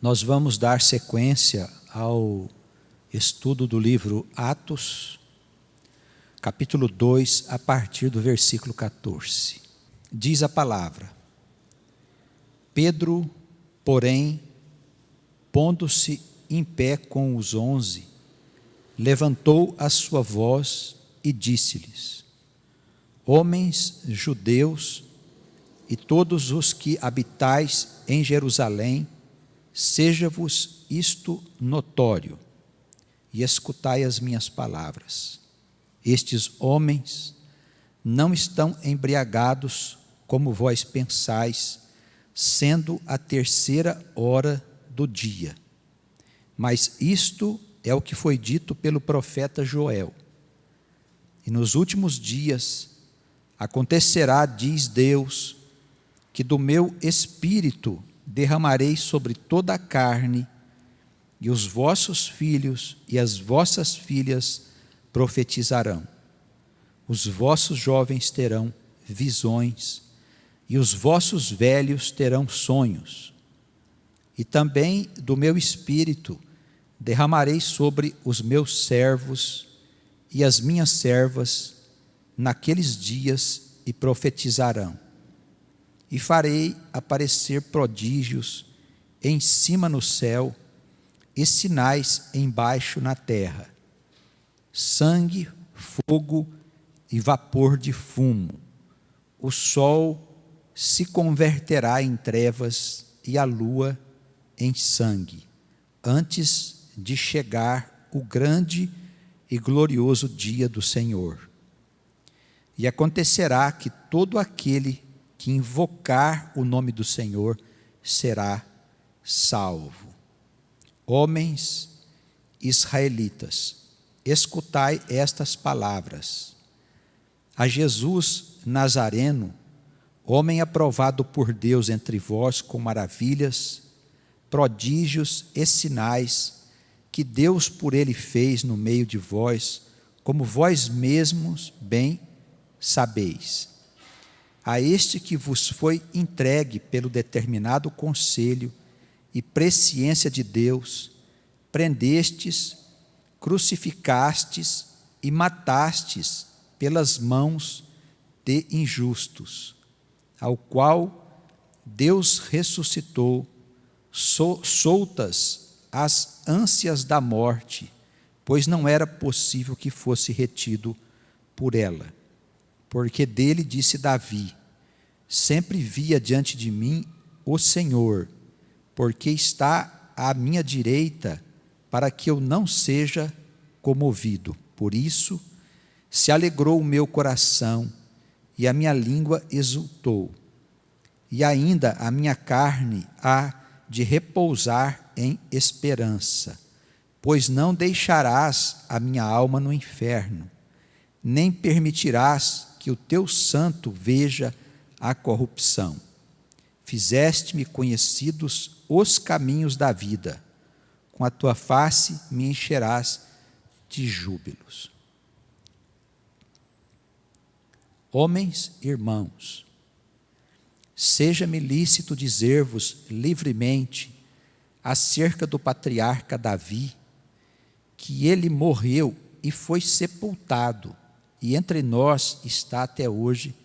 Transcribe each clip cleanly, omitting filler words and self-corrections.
Nós vamos dar sequência ao estudo do livro Atos, capítulo 2, a partir do versículo 14. Diz a palavra: Pedro, porém, pondo-se em pé com os 11, levantou a sua voz e disse-lhes: Homens judeus e todos os que habitais em Jerusalém, seja-vos isto notório, e escutai as minhas palavras. Estes homens não estão embriagados, como vós pensais, sendo a 3ª hora do dia. Mas isto é o que foi dito pelo profeta Joel. E nos últimos dias acontecerá, diz Deus, que do meu espírito derramarei sobre toda a carne, e os vossos filhos e as vossas filhas profetizarão. Os vossos jovens terão visões, e os vossos velhos terão sonhos. E também do meu espírito derramarei sobre os meus servos e as minhas servas naqueles dias, e profetizarão. E farei aparecer prodígios em cima no céu e sinais embaixo na terra: sangue, fogo e vapor de fumo. O sol se converterá em trevas e a lua em sangue, antes de chegar o grande e glorioso dia do Senhor. E acontecerá que todo aquele que invocar o nome do Senhor será salvo. Homens israelitas, escutai estas palavras. A Jesus Nazareno, homem aprovado por Deus entre vós com maravilhas, prodígios e sinais que Deus por ele fez no meio de vós, como vós mesmos bem sabeis. A este que vos foi entregue pelo determinado conselho e presciência de Deus, prendestes, crucificastes e matastes pelas mãos de injustos, ao qual Deus ressuscitou, soltas as ânsias da morte, pois não era possível que fosse retido por ela. Porque dele disse Davi: sempre via diante de mim o Senhor, porque está à minha direita, para que eu não seja comovido. Por isso se alegrou o meu coração, e a minha língua exultou. E ainda a minha carne há de repousar em esperança, pois não deixarás a minha alma no inferno, nem permitirás que o teu santo veja a corrupção. Fizeste-me conhecidos os caminhos da vida, com a tua face me encherás de júbilos. Homens, irmãos, seja-me lícito dizer-vos livremente acerca do patriarca Davi, que ele morreu e foi sepultado, e entre nós está até hoje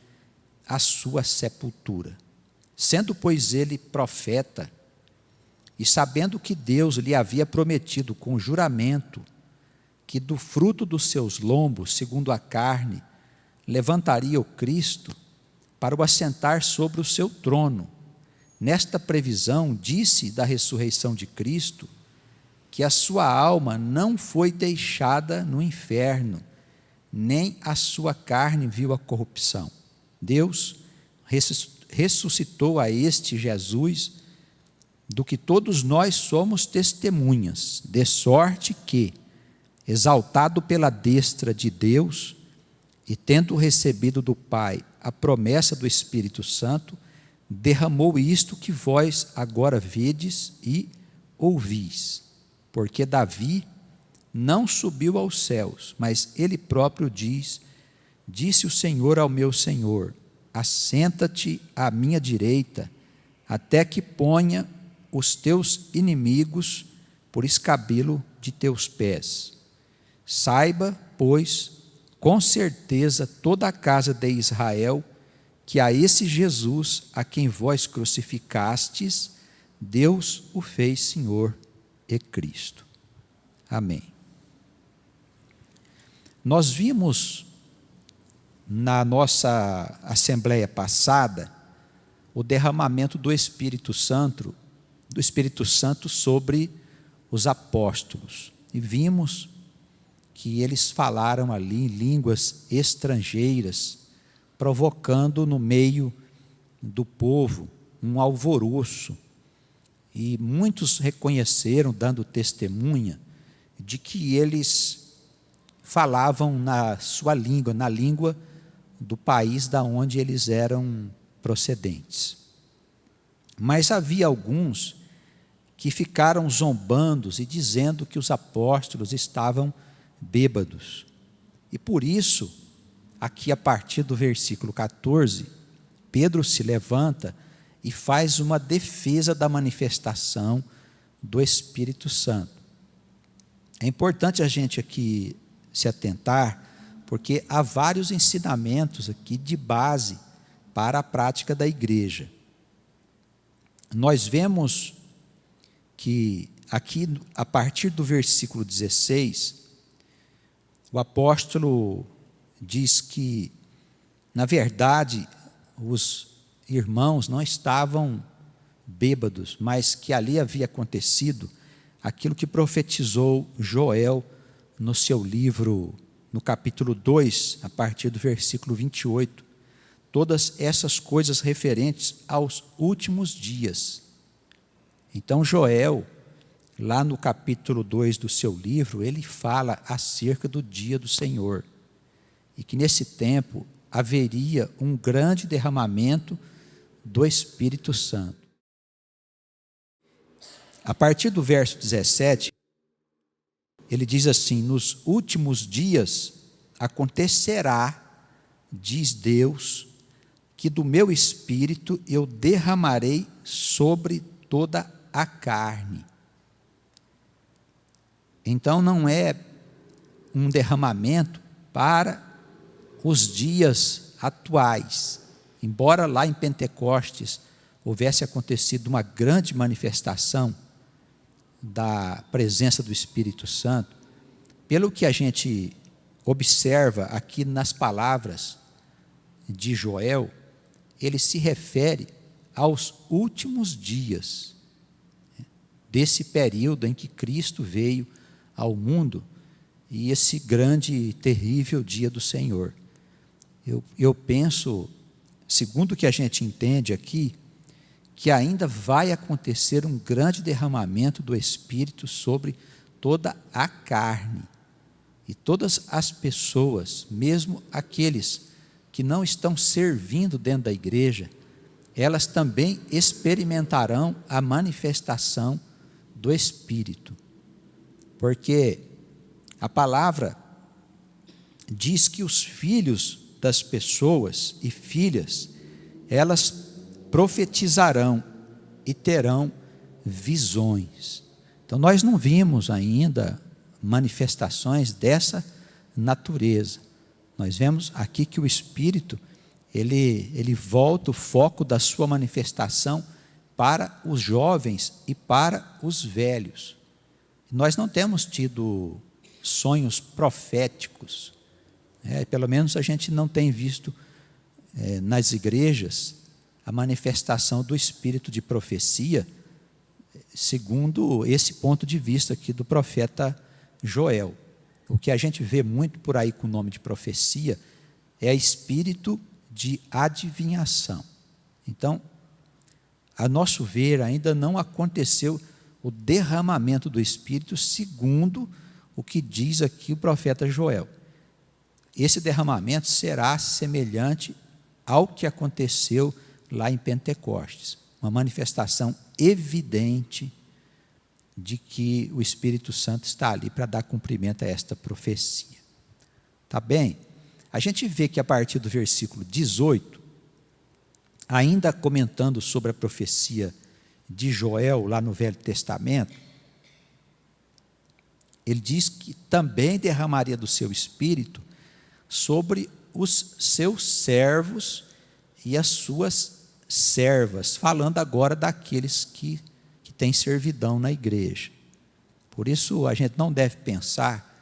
a sua sepultura. Sendo, pois, ele profeta, e sabendo que Deus lhe havia prometido com juramento que do fruto dos seus lombos, segundo a carne, levantaria o Cristo para o assentar sobre o seu trono, nesta previsão disse da ressurreição de Cristo, que a sua alma não foi deixada no inferno, nem a sua carne viu a corrupção. Deus ressuscitou a este Jesus, do que todos nós somos testemunhas, de sorte que, exaltado pela destra de Deus, e tendo recebido do Pai a promessa do Espírito Santo, derramou isto que vós agora vedes e ouvis. Porque Davi não subiu aos céus, mas ele próprio disse o Senhor ao meu Senhor: assenta-te à minha direita, até que ponha os teus inimigos por escabelo de teus pés. Saiba, pois, com certeza toda a casa de Israel, que a esse Jesus, a quem vós crucificastes, Deus o fez Senhor e Cristo. Amém. Nós vimos na nossa assembleia passada o derramamento do Espírito Santo sobre os apóstolos. E vimos que eles falaram ali em línguas estrangeiras, provocando no meio do povo um alvoroço. E muitos reconheceram, dando testemunha, de que eles falavam na sua língua, na língua do país da onde eles eram procedentes. Mas havia alguns que ficaram zombando e dizendo que os apóstolos estavam bêbados. E por isso, aqui a partir do versículo 14, Pedro se levanta e faz uma defesa da manifestação do Espírito Santo. É importante a gente aqui se atentar, porque há vários ensinamentos aqui de base para a prática da igreja. Nós vemos que aqui, a partir do versículo 16, o apóstolo diz que, na verdade, os irmãos não estavam bêbados, mas que ali havia acontecido aquilo que profetizou Joel no seu livro, no capítulo 2, a partir do versículo 28, todas essas coisas referentes aos últimos dias. Então Joel, lá no capítulo 2 do seu livro, ele fala acerca do dia do Senhor, e que nesse tempo haveria um grande derramamento do Espírito Santo. A partir do verso 17, ele diz assim: nos últimos dias acontecerá, diz Deus, que do meu Espírito eu derramarei sobre toda a carne. Então não é um derramamento para os dias atuais. Embora lá em Pentecostes houvesse acontecido uma grande manifestação da presença do Espírito Santo, pelo que a gente observa aqui nas palavras de Joel, ele se refere aos últimos dias desse período em que Cristo veio ao mundo, e esse grande e terrível dia do Senhor. Eu penso, segundo o que a gente entende aqui, que ainda vai acontecer um grande derramamento do Espírito sobre toda a carne. E todas as pessoas, mesmo aqueles que não estão servindo dentro da igreja, elas também experimentarão a manifestação do Espírito. Porque a palavra diz que os filhos das pessoas e filhas, elas profetizarão e terão visões. Então nós não vimos ainda manifestações dessa natureza. Nós vemos aqui que o Espírito, ele volta o foco da sua manifestação para os jovens e para os velhos. Nós não temos tido sonhos proféticos, pelo menos a gente não tem visto nas igrejas a manifestação do espírito de profecia, segundo esse ponto de vista aqui do profeta Joel. O que a gente vê muito por aí com o nome de profecia é espírito de adivinhação. Então, a nosso ver, ainda não aconteceu o derramamento do Espírito, segundo o que diz aqui o profeta Joel. Esse derramamento será semelhante ao que aconteceu lá em Pentecostes, uma manifestação evidente de que o Espírito Santo está ali para dar cumprimento a esta profecia. Tá bem? A gente vê que a partir do versículo 18, ainda comentando sobre a profecia de Joel, lá no Velho Testamento, ele diz que também derramaria do seu espírito sobre os seus servos e as suas servas, falando agora daqueles que têm servidão na igreja. Por isso, a gente não deve pensar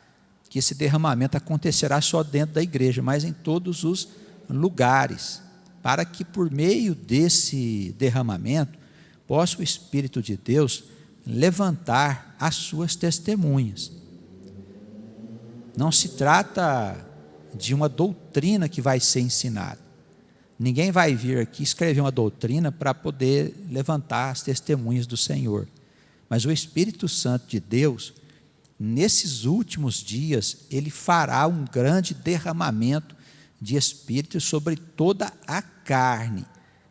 que esse derramamento acontecerá só dentro da igreja, mas em todos os lugares, para que por meio desse derramamento possa o Espírito de Deus levantar as suas testemunhas. Não se trata de uma doutrina que vai ser ensinada. Ninguém vai vir aqui escrever uma doutrina para poder levantar as testemunhas do Senhor. Mas o Espírito Santo de Deus, nesses últimos dias, ele fará um grande derramamento de Espírito sobre toda a carne.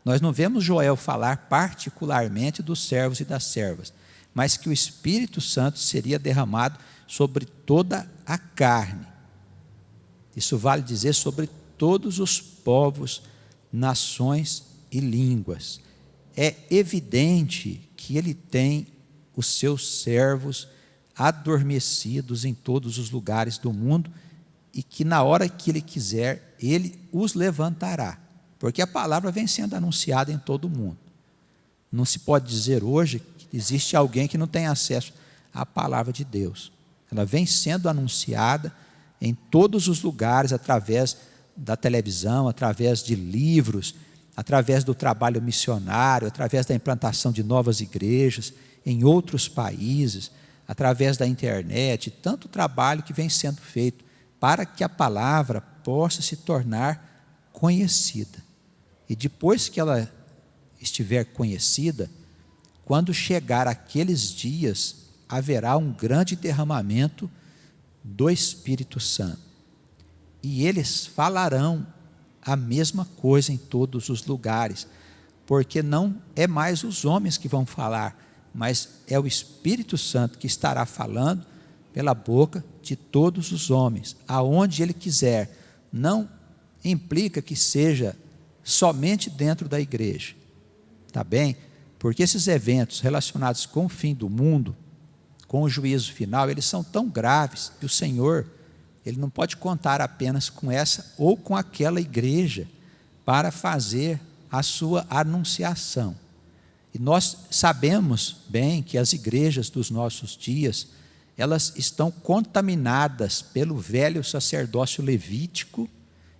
Nós não vemos Joel falar particularmente dos servos e das servas, mas que o Espírito Santo seria derramado sobre toda a carne. Isso vale dizer sobre todos os povos, nações e línguas. É evidente que ele tem os seus servos adormecidos em todos os lugares do mundo e que na hora que ele quiser, ele os levantará, porque a palavra vem sendo anunciada em todo o mundo. Não se pode dizer hoje que existe alguém que não tem acesso à palavra de Deus. Ela vem sendo anunciada em todos os lugares, através da televisão, através de livros, através do trabalho missionário, através da implantação de novas igrejas em outros países, através da internet, tanto trabalho que vem sendo feito para que a palavra possa se tornar conhecida. E depois que ela estiver conhecida, quando chegar aqueles dias, haverá um grande derramamento do Espírito Santo. E eles falarão a mesma coisa em todos os lugares, porque não é mais os homens que vão falar, mas é o Espírito Santo que estará falando pela boca de todos os homens, aonde ele quiser. Não implica que seja somente dentro da igreja, tá bem? Porque esses eventos relacionados com o fim do mundo, com o juízo final, eles são tão graves que o Senhor, ele não pode contar apenas com essa ou com aquela igreja para fazer a sua anunciação. E nós sabemos bem que as igrejas dos nossos dias, elas estão contaminadas pelo velho sacerdócio levítico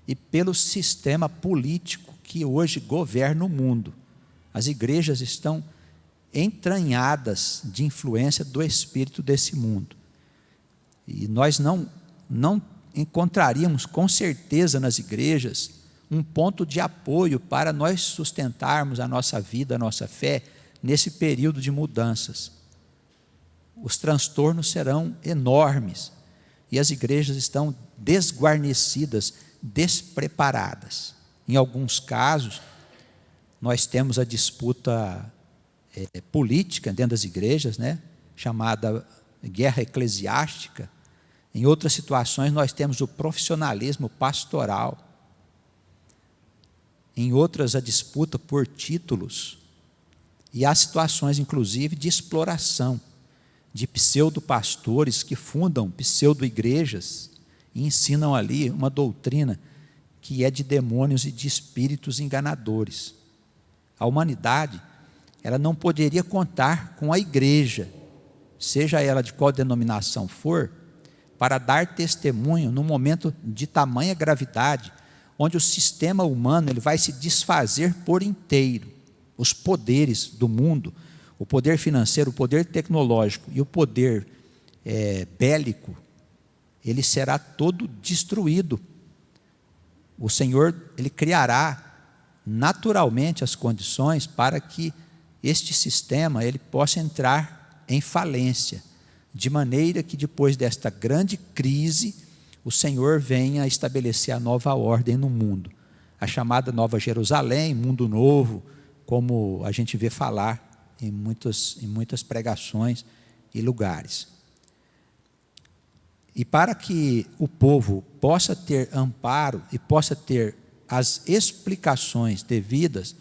e pelo sistema político que hoje governa o mundo. As igrejas estão entranhadas de influência do espírito desse mundo. E nós não encontraríamos com certeza nas igrejas um ponto de apoio para nós sustentarmos a nossa vida, a nossa fé, nesse período de mudanças. Os transtornos serão enormes e as igrejas estão desguarnecidas, despreparadas. Em alguns casos, nós temos a disputa política dentro das igrejas, chamada guerra eclesiástica. Em outras situações, nós temos o profissionalismo pastoral. Em outras, a disputa por títulos. E há situações, inclusive, de exploração, de pseudo-pastores que fundam pseudo-igrejas e ensinam ali uma doutrina que é de demônios e de espíritos enganadores. A humanidade, ela não poderia contar com a igreja, seja ela de qual denominação for, para dar testemunho num momento de tamanha gravidade, onde o sistema humano ele vai se desfazer por inteiro. Os poderes do mundo, o poder financeiro, o poder tecnológico e o poder bélico, ele será todo destruído. O Senhor, ele criará naturalmente as condições para que este sistema ele possa entrar em falência, de maneira que depois desta grande crise, o Senhor venha a estabelecer a nova ordem no mundo, a chamada Nova Jerusalém, mundo novo, como a gente vê falar em muitas pregações e lugares. E para que o povo possa ter amparo e possa ter as explicações devidas,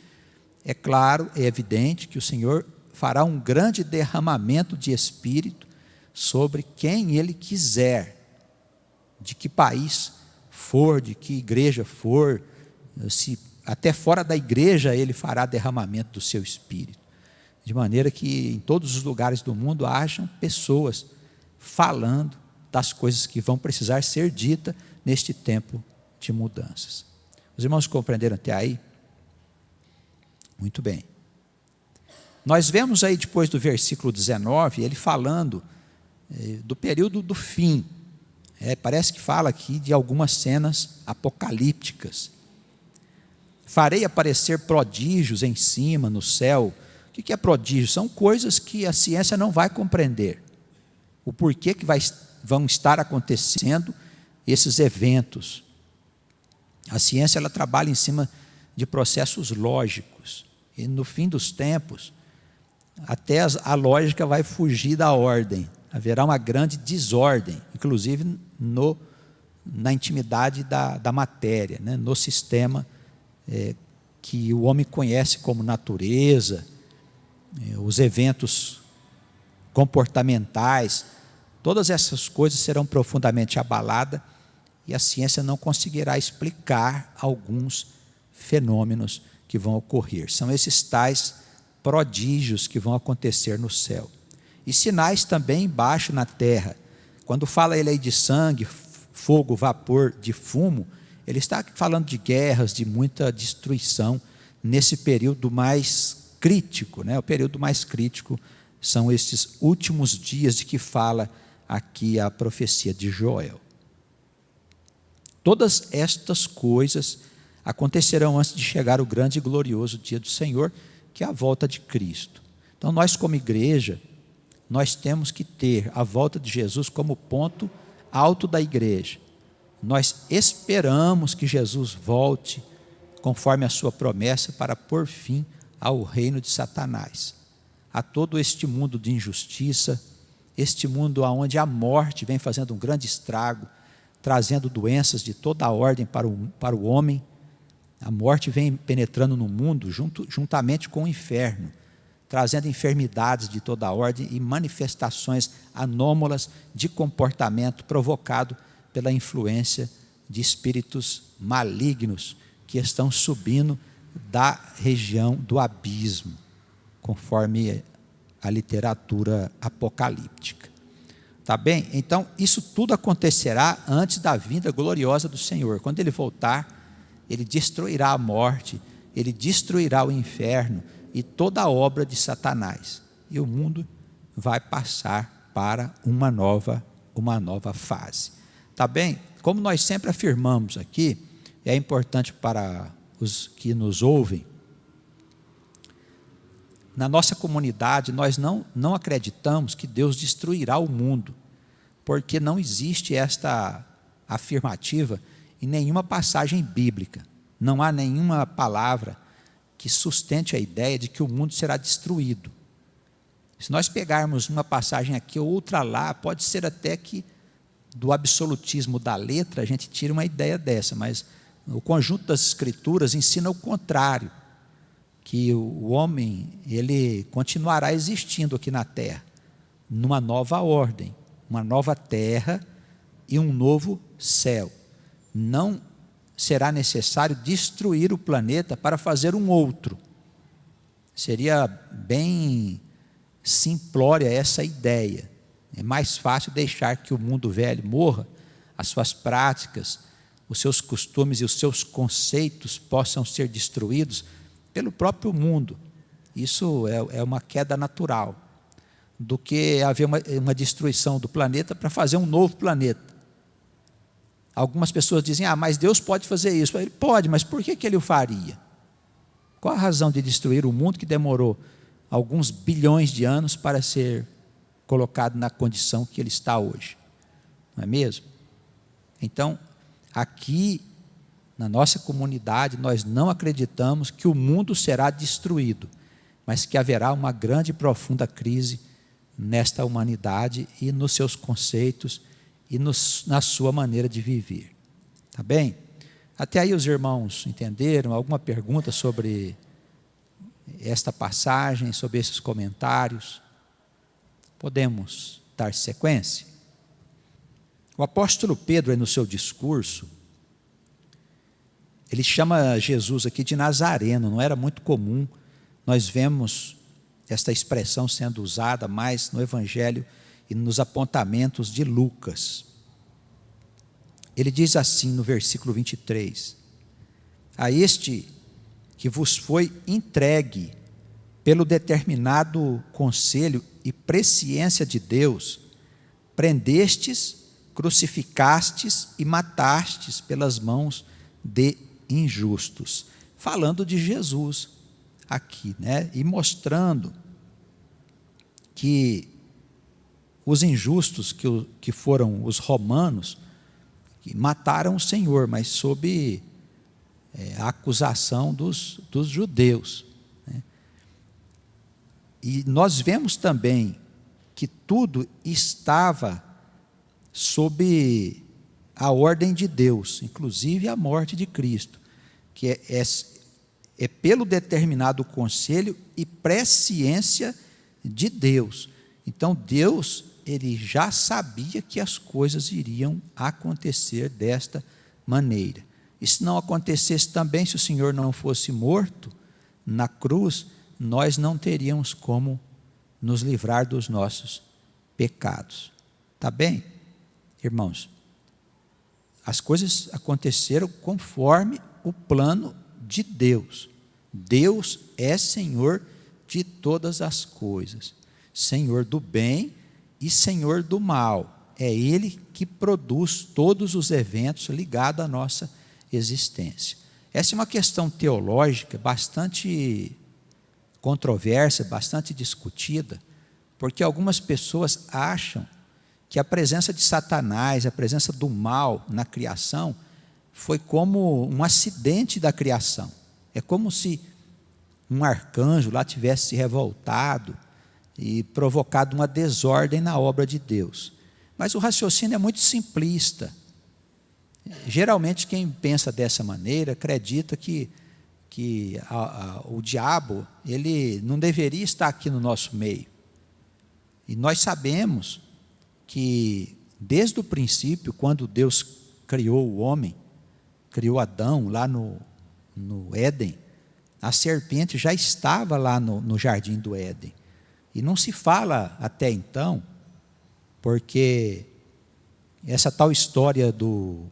é claro, é evidente que o Senhor fará um grande derramamento de Espírito sobre quem Ele quiser, de que país for, de que igreja for, se até fora da igreja Ele fará derramamento do seu Espírito, de maneira que em todos os lugares do mundo hajam pessoas falando das coisas que vão precisar ser ditas neste tempo de mudanças. Os irmãos compreenderam até aí? Muito bem. Nós vemos aí depois do versículo 19, ele falando do período do fim. Parece que fala aqui de algumas cenas apocalípticas. Farei aparecer prodígios em cima, no céu. O que é prodígio? São coisas que a ciência não vai compreender. O porquê que vão estar acontecendo esses eventos. A ciência ela trabalha em cima de processos lógicos. E no fim dos tempos, até a lógica vai fugir da ordem. Haverá uma grande desordem, inclusive na intimidade da matéria, né? No sistema que o homem conhece como natureza, os eventos comportamentais, todas essas coisas serão profundamente abaladas e a ciência não conseguirá explicar alguns fenômenos que vão ocorrer. São esses tais prodígios que vão acontecer no céu. E sinais também embaixo na terra. Quando fala ele aí de sangue, fogo, vapor, de fumo, ele está falando de guerras, de muita destruição nesse período mais crítico, né? O período mais crítico são esses últimos dias de que fala aqui a profecia de Joel. Todas estas coisas acontecerão antes de chegar o grande e glorioso dia do Senhor, que é a volta de Cristo. Então nós como igreja, nós temos que ter a volta de Jesus como ponto alto da igreja. Nós esperamos que Jesus volte, conforme a sua promessa, para pôr fim ao reino de Satanás, a todo este mundo de injustiça, este mundo onde a morte vem fazendo um grande estrago, trazendo doenças de toda a ordem para o homem. A morte vem penetrando no mundo juntamente com o inferno, trazendo enfermidades de toda a ordem e manifestações anômalas de comportamento provocado pela influência de espíritos malignos que estão subindo da região do abismo, conforme a literatura apocalíptica. Tá bem? Então, isso tudo acontecerá antes da vinda gloriosa do Senhor. Quando Ele voltar, Ele destruirá a morte, Ele destruirá o inferno e toda a obra de Satanás. E o mundo vai passar para uma nova fase. Tá bem? Como nós sempre afirmamos aqui, é importante para os que nos ouvem, na nossa comunidade nós não acreditamos que Deus destruirá o mundo, porque não existe esta afirmativa em nenhuma passagem bíblica. Não há nenhuma palavra que sustente a ideia de que o mundo será destruído. Se nós pegarmos uma passagem aqui ou outra lá, pode ser até que do absolutismo da letra a gente tire uma ideia dessa, mas o conjunto das escrituras ensina o contrário, que o homem ele continuará existindo aqui na terra, numa nova ordem, uma nova terra e um novo céu. Não será necessário destruir o planeta para fazer um outro. Seria bem simplória essa ideia. É mais fácil deixar que o mundo velho morra, as suas práticas, os seus costumes e os seus conceitos possam ser destruídos pelo próprio mundo. Isso é uma queda natural, do que haver uma destruição do planeta para fazer um novo planeta. Algumas pessoas dizem, mas Deus pode fazer isso. Ele pode, mas por que Ele o faria? Qual a razão de destruir o mundo que demorou alguns bilhões de anos para ser colocado na condição que ele está hoje? Não é mesmo? Então, aqui na nossa comunidade, nós não acreditamos que o mundo será destruído, mas que haverá uma grande e profunda crise nesta humanidade e nos seus conceitos e na sua maneira de viver. Tá bem? Até aí os irmãos entenderam? Alguma pergunta sobre esta passagem, sobre esses comentários? Podemos dar sequência? O apóstolo Pedro, no seu discurso, ele chama Jesus aqui de Nazareno. Não era muito comum nós vemos esta expressão sendo usada mais no Evangelho e nos apontamentos de Lucas. Ele diz assim no versículo 23: a este que vos foi entregue pelo determinado conselho e presciência de Deus, prendestes, crucificastes e matastes pelas mãos de injustos. Falando de Jesus aqui, né? E mostrando que os injustos, que foram os romanos, que mataram o Senhor, mas sob a acusação dos judeus, né? E nós vemos também que tudo estava sob a ordem de Deus, inclusive a morte de Cristo, que é pelo determinado conselho e presciência de Deus. Então Deus, ele já sabia que as coisas iriam acontecer desta maneira. E se não acontecesse também, se o Senhor não fosse morto na cruz, nós não teríamos como nos livrar dos nossos pecados. Tá bem, irmãos? As coisas aconteceram conforme o plano de Deus. Deus é Senhor de todas as coisas, Senhor do bem e Senhor do mal. É Ele que produz todos os eventos ligados à nossa existência. Essa é uma questão teológica bastante controversa, bastante discutida, porque algumas pessoas acham que a presença de Satanás, a presença do mal na criação, foi como um acidente da criação. É como se um arcanjo lá tivesse se revoltado e provocado uma desordem na obra de Deus. Mas o raciocínio é muito simplista. Geralmente quem pensa dessa maneira acredita que o diabo, ele não deveria estar aqui no nosso meio. E nós sabemos que desde o princípio, quando Deus criou o homem, criou Adão lá no Éden, a serpente já estava lá no jardim do Éden. E não se fala até então, porque essa tal história do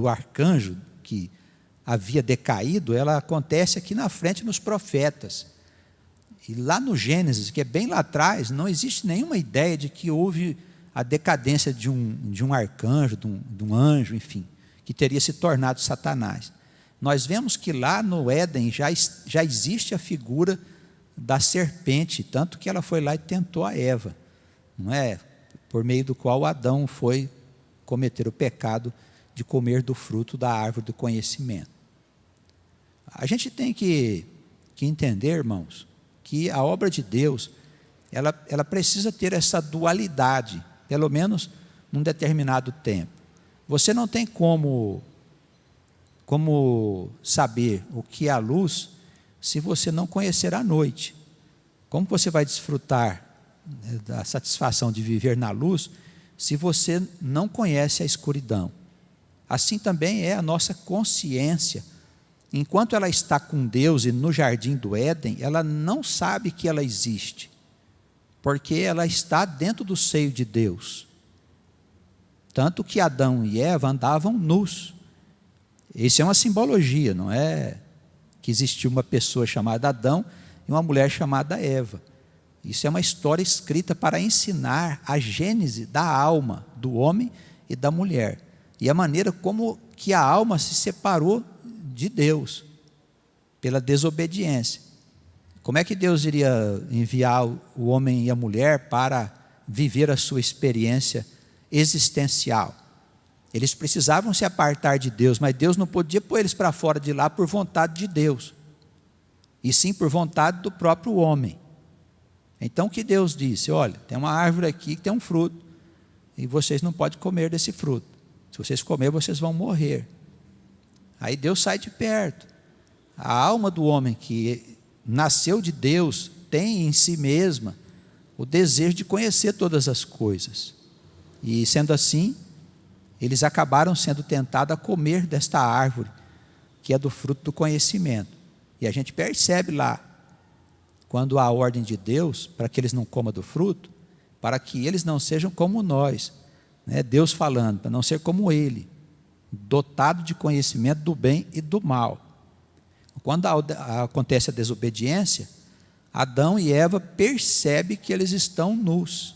arcanjo que havia decaído, ela acontece aqui na frente nos profetas. E lá no Gênesis, que é bem lá atrás, não existe nenhuma ideia de que houve a decadência de um arcanjo, de um anjo, enfim, que teria se tornado Satanás. Nós vemos que lá no Éden já existe a figura da serpente, tanto que ela foi lá e tentou a Eva, não é? Por meio do qual Adão foi cometer o pecado de comer do fruto da árvore do conhecimento. A gente tem que entender, irmãos, que a obra de Deus, ela precisa ter essa dualidade, pelo menos num determinado tempo. Você não tem como saber o que é a luz se você não conhecer a noite. Como você vai desfrutar da satisfação de viver na luz se você não conhece a escuridão? Assim também é a nossa consciência. Enquanto ela está com Deus e no jardim do Éden, ela não sabe que ela existe, porque ela está dentro do seio de Deus. Tanto que Adão e Eva andavam nus. Isso é uma simbologia, não é que existiu uma pessoa chamada Adão e uma mulher chamada Eva. Isso é uma história escrita para ensinar a gênese da alma do homem e da mulher, e a maneira como que a alma se separou de Deus pela desobediência. Como é que Deus iria enviar o homem e a mulher para viver a sua experiência existencial? Eles precisavam se apartar de Deus, mas Deus não podia pôr eles para fora de lá por vontade de Deus, e sim por vontade do próprio homem. Então o que Deus disse? Olha, tem uma árvore aqui que tem um fruto, e vocês não podem comer desse fruto. Se vocês comerem, vocês vão morrer. Aí Deus sai de perto. A alma do homem que nasceu de Deus tem em si mesma o desejo de conhecer todas as coisas. E sendo assim, eles acabaram sendo tentados a comer desta árvore, que é do fruto do conhecimento. E a gente percebe lá, quando há a ordem de Deus, para que eles não comam do fruto, para que eles não sejam como nós, né? Deus falando, para não ser como Ele, dotado de conhecimento do bem e do mal. Quando acontece a desobediência, Adão e Eva percebem que eles estão nus,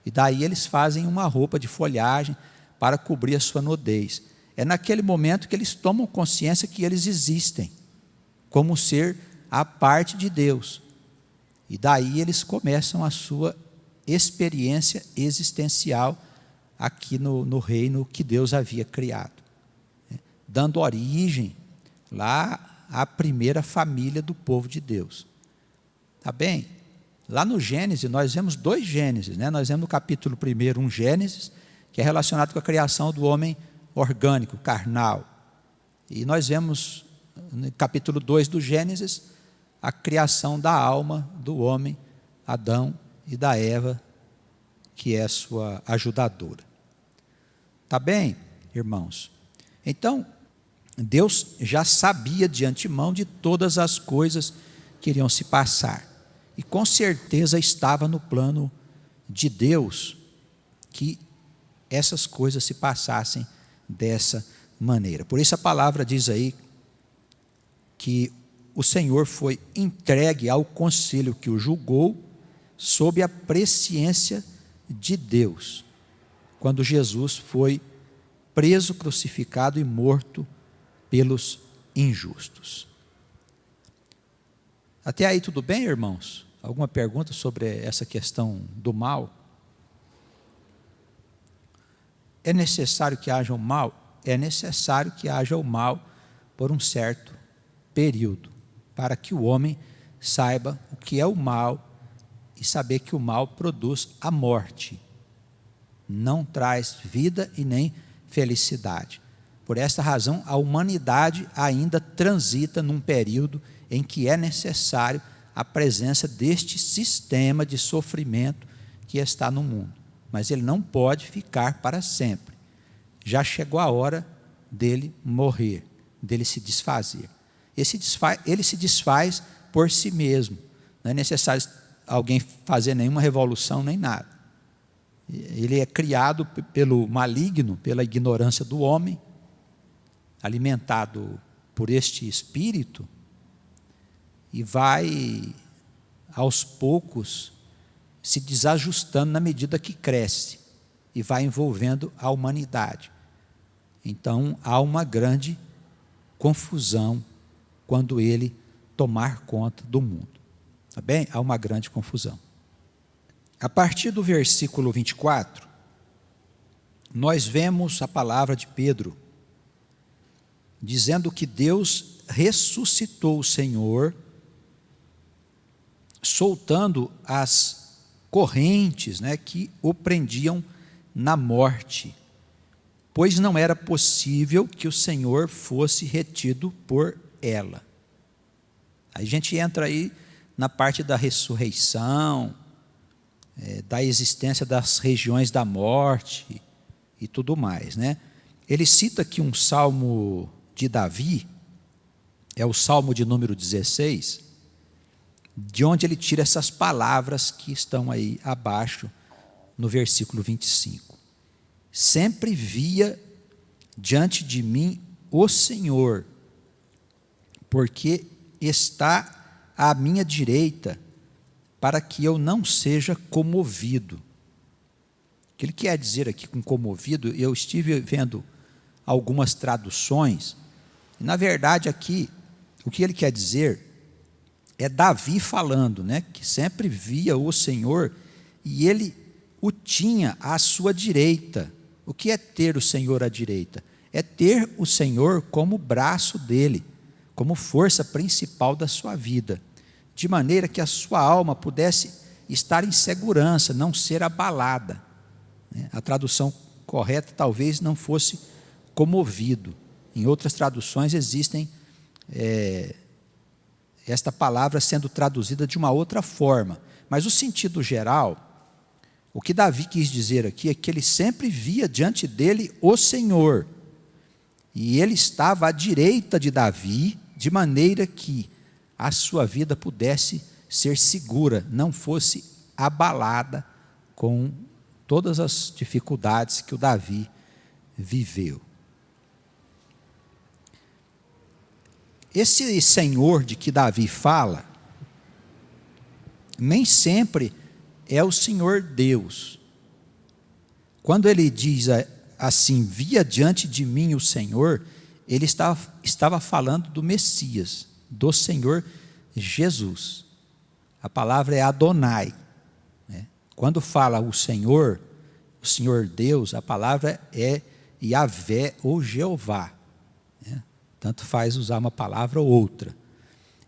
e daí eles fazem uma roupa de folhagem para cobrir a sua nudez. É naquele momento que eles tomam consciência que eles existem, como ser à parte de Deus. E daí eles começam a sua experiência existencial aqui no reino que Deus havia criado, né? Dando origem lá à primeira família do povo de Deus. Tá bem? Lá no Gênesis, nós vemos 2 Gênesis, né? Nós vemos no capítulo 1 um Gênesis, que é relacionado com a criação do homem orgânico, carnal. E nós vemos no capítulo 2 do Gênesis a criação da alma do homem, Adão, e da Eva, que é sua ajudadora. Tá bem, irmãos? Então, Deus já sabia de antemão de todas as coisas que iriam se passar. E com certeza estava no plano de Deus que essas coisas se passassem dessa maneira. Por isso a palavra diz aí que o Senhor foi entregue ao conselho que o julgou sob a presciência de Deus, quando Jesus foi preso, crucificado e morto pelos injustos. Até aí tudo bem, irmãos? Alguma pergunta sobre essa questão do mal? É necessário que haja o mal? É necessário que haja o mal por um certo período, para que o homem saiba o que é o mal e saber que o mal produz a morte, não traz vida e nem felicidade. Por esta razão, a humanidade ainda transita num período em que é necessário a presença deste sistema de sofrimento que está no mundo. Mas ele não pode ficar para sempre. Já chegou a hora dele morrer, dele se desfazer. Ele se desfaz por si mesmo. Não é necessário alguém fazer nenhuma revolução, nem nada. Ele é criado pelo maligno, pela ignorância do homem, alimentado por este espírito, e vai, aos poucos, se desajustando na medida que cresce, e vai envolvendo a humanidade. Então, há uma grande confusão quando ele tomar conta do mundo. Tá bem? Há uma grande confusão. A partir do versículo 24, nós vemos a palavra de Pedro, dizendo que Deus ressuscitou o Senhor, soltando as correntes, né, que o prendiam na morte, pois não era possível que o Senhor fosse retido por ela. Aí a gente entra aí na parte da ressurreição, da existência das regiões da morte e tudo mais, né? Ele cita aqui um salmo de Davi, é o salmo de número 16, de onde ele tira essas palavras que estão aí abaixo no versículo 25. Sempre via diante de mim o Senhor, porque está à minha direita, para que eu não seja comovido. O que ele quer dizer aqui com comovido? Eu estive vendo algumas traduções, e na verdade aqui, o que ele quer dizer é Davi falando, né, que sempre via o Senhor, e ele o tinha à sua direita. O que é ter o Senhor à direita? É ter o Senhor como braço dele, como força principal da sua vida, de maneira que a sua alma pudesse estar em segurança, não ser abalada. A tradução correta talvez não fosse comovido. Em outras traduções existem esta palavra sendo traduzida de uma outra forma. Mas o sentido geral, o que Davi quis dizer aqui é que ele sempre via diante dele o Senhor. E ele estava à direita de Davi, de maneira que a sua vida pudesse ser segura, não fosse abalada com todas as dificuldades que o Davi viveu. Esse Senhor de que Davi fala, nem sempre é o Senhor Deus. Quando ele diz assim, via diante de mim o Senhor, ele estava falando do Messias, do Senhor Jesus. A palavra é Adonai, né? Quando fala o Senhor Deus, a palavra é Yahvé ou Jeová, né? Tanto faz usar uma palavra ou outra.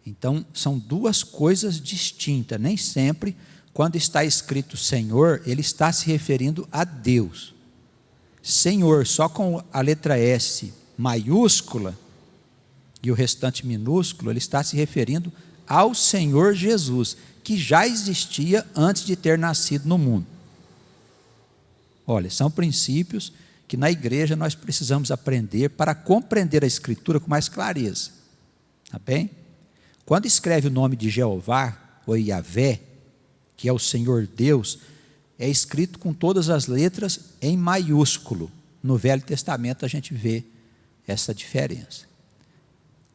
Então, são duas coisas distintas. Nem sempre, quando está escrito Senhor, ele está se referindo a Deus. Senhor, só com a letra S maiúscula e o restante minúsculo, ele está se referindo ao Senhor Jesus, que já existia antes de ter nascido no mundo. Olha, são princípios que na igreja nós precisamos aprender para compreender a Escritura com mais clareza. Tá bem? Quando escreve o nome de Jeová, ou Yahvé, que é o Senhor Deus, é escrito com todas as letras em maiúsculo. No Velho Testamento a gente vê essa diferença.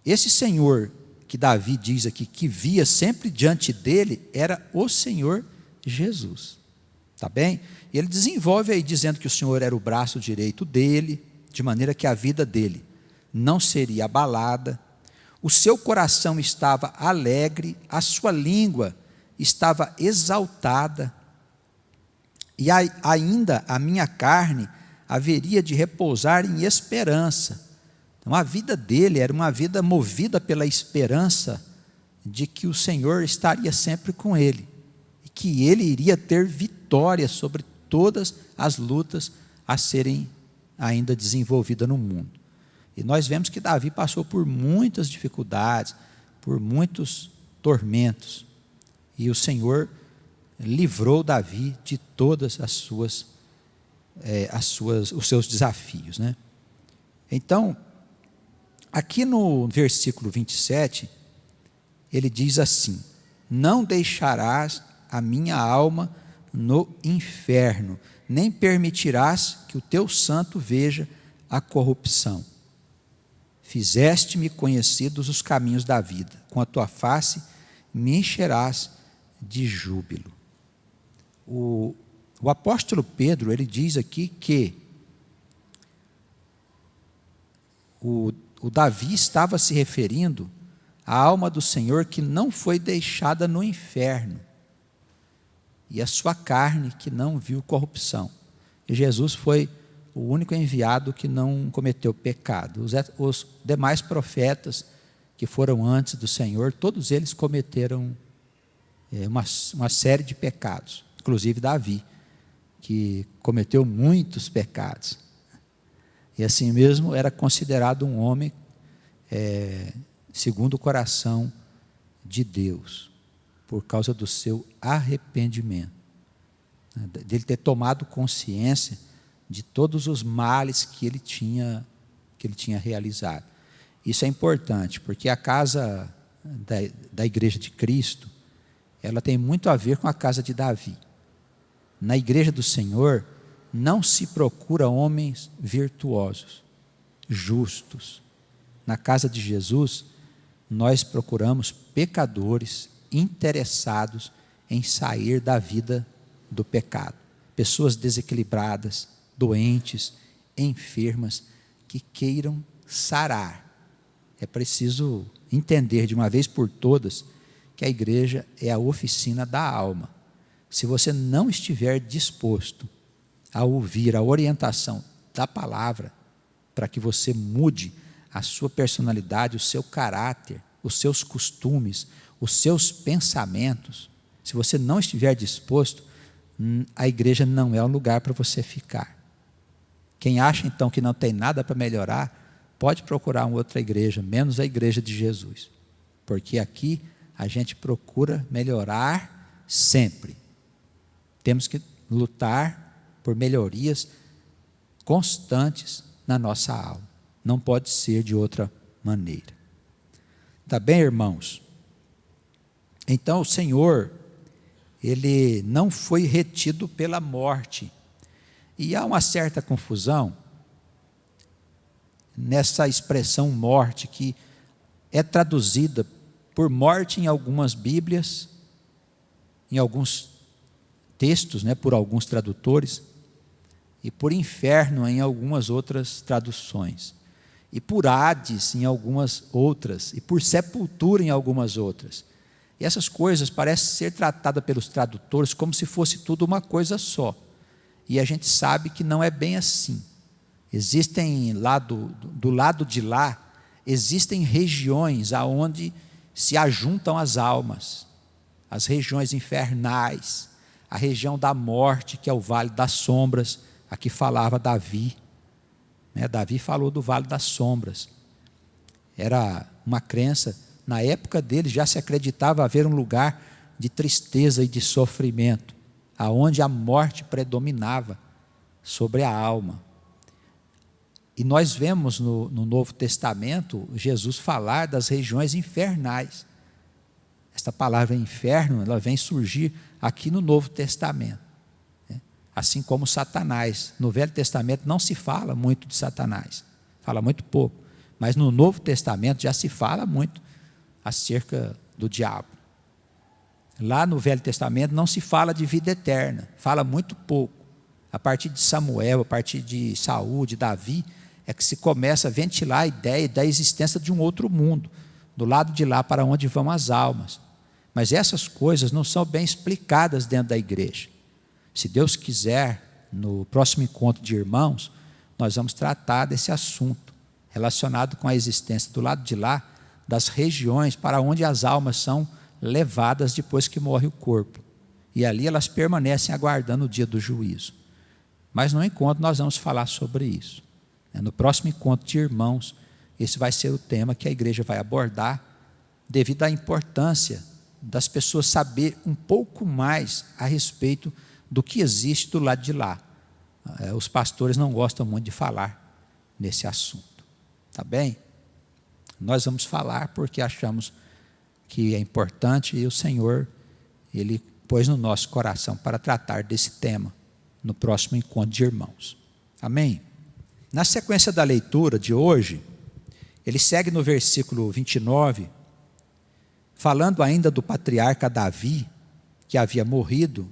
Esse Senhor que Davi diz aqui, que via sempre diante dele, era o Senhor Jesus. Tá bem? E ele desenvolve aí dizendo que o Senhor era o braço direito dele, de maneira que a vida dele não seria abalada, o seu coração estava alegre, a sua língua estava exaltada, e ainda a minha carne haveria de repousar em esperança. Então a vida dele era uma vida movida pela esperança de que o Senhor estaria sempre com ele, e que ele iria ter vitória sobre todas as lutas a serem ainda desenvolvidas no mundo. E nós vemos que Davi passou por muitas dificuldades, por muitos tormentos, e o Senhor livrou Davi de todas os seus desafios, né? Então, aqui no versículo 27, ele diz assim: não deixarás a minha alma no inferno, nem permitirás que o teu santo veja a corrupção. Fizeste-me conhecidos os caminhos da vida, com a tua face me encherás de júbilo. O apóstolo Pedro, ele diz aqui que o Davi estava se referindo à alma do Senhor que não foi deixada no inferno, e a sua carne que não viu corrupção. E Jesus foi o único enviado que não cometeu pecado. Os demais profetas que foram antes do Senhor, todos eles cometeram uma série de pecados, inclusive Davi, que cometeu muitos pecados. E assim mesmo era considerado um homem segundo o coração de Deus, por causa do seu arrependimento, dele ter tomado consciência de todos os males que ele tinha realizado. Isso é importante, porque a casa da igreja de Cristo, ela tem muito a ver com a casa de Davi. Na igreja do Senhor, não se procura homens virtuosos, justos. Na casa de Jesus, nós procuramos pecadores interessados em sair da vida do pecado. Pessoas desequilibradas, doentes, enfermas, que queiram sarar. É preciso entender de uma vez por todas que a igreja é a oficina da alma. Se você não estiver disposto a ouvir a orientação da palavra, para que você mude a sua personalidade, o seu caráter, os seus costumes, os seus pensamentos, se você não estiver disposto, a igreja não é um lugar para você ficar. Quem acha então que não tem nada para melhorar, pode procurar uma outra igreja, menos a igreja de Jesus, porque aqui a gente procura melhorar sempre. Temos que lutar por melhorias constantes na nossa alma. Não pode ser de outra maneira. Tá bem, irmãos? Então o Senhor, Ele não foi retido pela morte. E há uma certa confusão nessa expressão morte, que é traduzida por morte em algumas Bíblias, em alguns textos, por alguns tradutores, e por inferno em algumas outras traduções, e por Hades em algumas outras, e por sepultura em algumas outras. E essas coisas parecem ser tratadas pelos tradutores como se fosse tudo uma coisa só. E a gente sabe que não é bem assim. Existem do lado de lá, existem regiões aonde se ajuntam as almas, as regiões infernais, a região da morte, que é o Vale das Sombras, a que falava Davi. Davi falou do Vale das Sombras. Era uma crença, na época dele já se acreditava haver um lugar de tristeza e de sofrimento, aonde a morte predominava sobre a alma. E nós vemos no Novo Testamento Jesus falar das regiões infernais. Esta palavra inferno, ela vem surgir aqui no Novo Testamento. Assim como Satanás. No Velho Testamento não se fala muito de Satanás, fala muito pouco. Mas no Novo Testamento já se fala muito acerca do diabo. Lá no Velho Testamento não se fala de vida eterna, fala muito pouco. A partir de Samuel, a partir de Saul, de Davi, é que se começa a ventilar a ideia da existência de um outro mundo, do lado de lá para onde vão as almas. Mas essas coisas não são bem explicadas dentro da igreja. Se Deus quiser, no próximo encontro de irmãos, nós vamos tratar desse assunto, relacionado com a existência do lado de lá, das regiões para onde as almas são levadas depois que morre o corpo. E ali elas permanecem aguardando o dia do juízo. Mas no encontro nós vamos falar sobre isso. No próximo encontro de irmãos, esse vai ser o tema que a igreja vai abordar, devido à importância das pessoas saber um pouco mais a respeito do que existe do lado de lá. Os pastores não gostam muito de falar nesse assunto. Tá bem? Nós vamos falar porque achamos que é importante e o Senhor, Ele pôs no nosso coração para tratar desse tema no próximo encontro de irmãos. Amém? Na sequência da leitura de hoje, ele segue no versículo 29, falando ainda do patriarca Davi, que havia morrido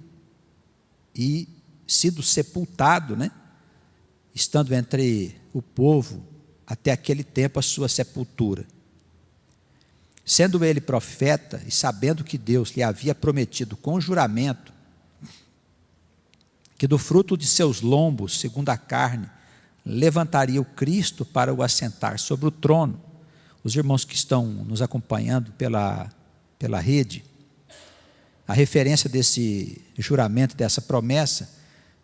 e sido sepultado, estando entre o povo até aquele tempo a sua sepultura. Sendo ele profeta e sabendo que Deus lhe havia prometido com juramento que do fruto de seus lombos, segundo a carne, levantaria o Cristo para o assentar sobre o trono. Os irmãos que estão nos acompanhando pela rede, a referência desse juramento, dessa promessa,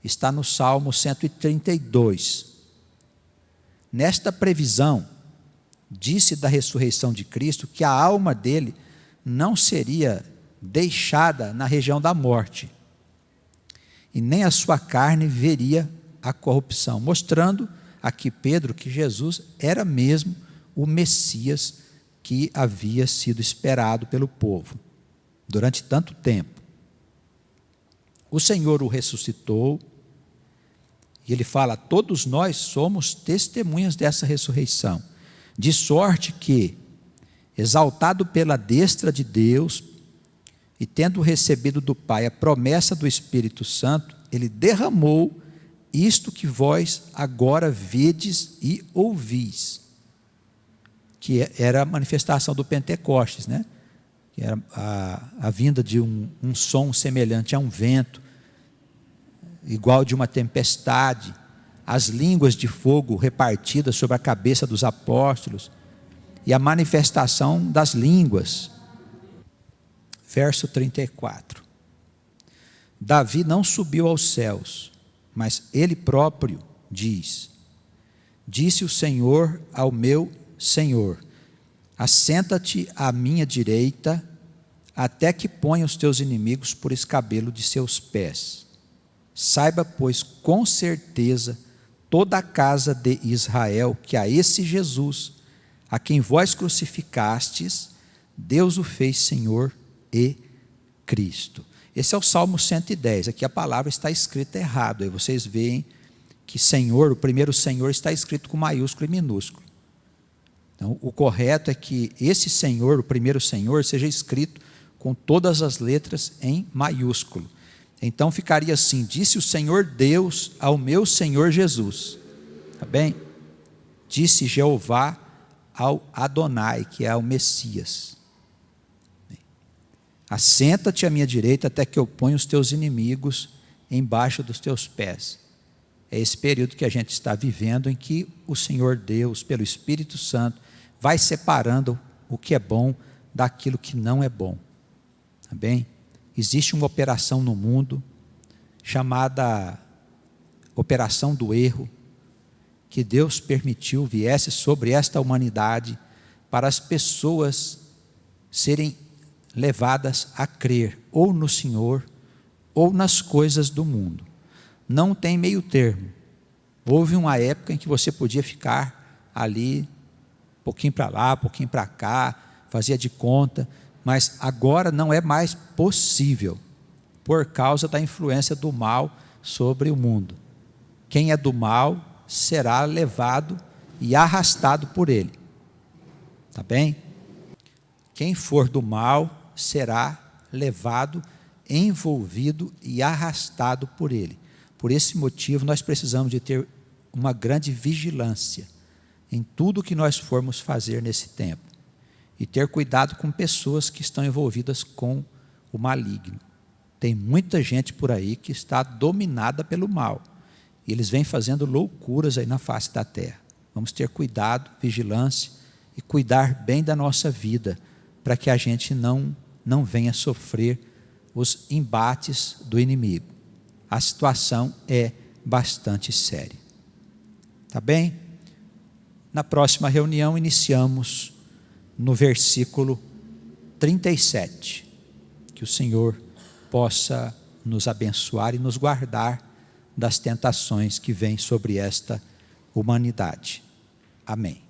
está no Salmo 132. Nesta previsão, disse da ressurreição de Cristo que a alma dele não seria deixada na região da morte, e nem a sua carne veria a corrupção, mostrando aqui Pedro que Jesus era mesmo o Messias que havia sido esperado pelo povo durante tanto tempo. O Senhor o ressuscitou, e ele fala: todos nós somos testemunhas dessa ressurreição, de sorte que, exaltado pela destra de Deus, e tendo recebido do Pai a promessa do Espírito Santo, ele derramou isto que vós agora vedes e ouvis, que era a manifestação do Pentecostes, que era a vinda de um som semelhante a um vento, igual de uma tempestade, as línguas de fogo repartidas sobre a cabeça dos apóstolos, e a manifestação das línguas. Verso 34. Davi não subiu aos céus, mas ele próprio diz: disse o Senhor ao meu Senhor: assenta-te à minha direita, até que ponha os teus inimigos por escabelo de seus pés. Saiba, pois, com certeza, toda a casa de Israel, que a esse Jesus, a quem vós crucificastes, Deus o fez Senhor e Cristo. Esse é o Salmo 110, aqui a palavra está escrita errado, aí vocês veem que Senhor, o primeiro Senhor está escrito com maiúsculo e minúsculo. Então, o correto é que esse Senhor, o primeiro Senhor, seja escrito com todas as letras em maiúsculo. Então ficaria assim: disse o Senhor Deus ao meu Senhor Jesus. Tá bem? Disse Jeová ao Adonai, que é ao Messias. Assenta-te à minha direita até que eu ponha os teus inimigos embaixo dos teus pés. É esse período que a gente está vivendo, em que o Senhor Deus, pelo Espírito Santo, vai separando o que é bom daquilo que não é bom. Tá bem? Existe uma operação no mundo chamada operação do erro, que Deus permitiu viesse sobre esta humanidade para as pessoas serem levadas a crer ou no Senhor ou nas coisas do mundo. Não tem meio termo. Houve uma época em que você podia ficar ali, um pouquinho para lá, um pouquinho para cá, fazia de conta, mas agora não é mais possível, por causa da influência do mal sobre o mundo. Quem é do mal será levado e arrastado por ele. Tá bem? Quem for do mal será levado, envolvido e arrastado por ele. Por esse motivo, nós precisamos de ter uma grande vigilância em tudo que nós formos fazer nesse tempo. E ter cuidado com pessoas que estão envolvidas com o maligno. Tem muita gente por aí que está dominada pelo mal. E eles vêm fazendo loucuras aí na face da terra. Vamos ter cuidado, vigilância e cuidar bem da nossa vida, para que a gente não venha sofrer os embates do inimigo. A situação é bastante séria. Tá bem? Na próxima reunião iniciamos no versículo 37. Que o Senhor possa nos abençoar e nos guardar das tentações que vêm sobre esta humanidade. Amém.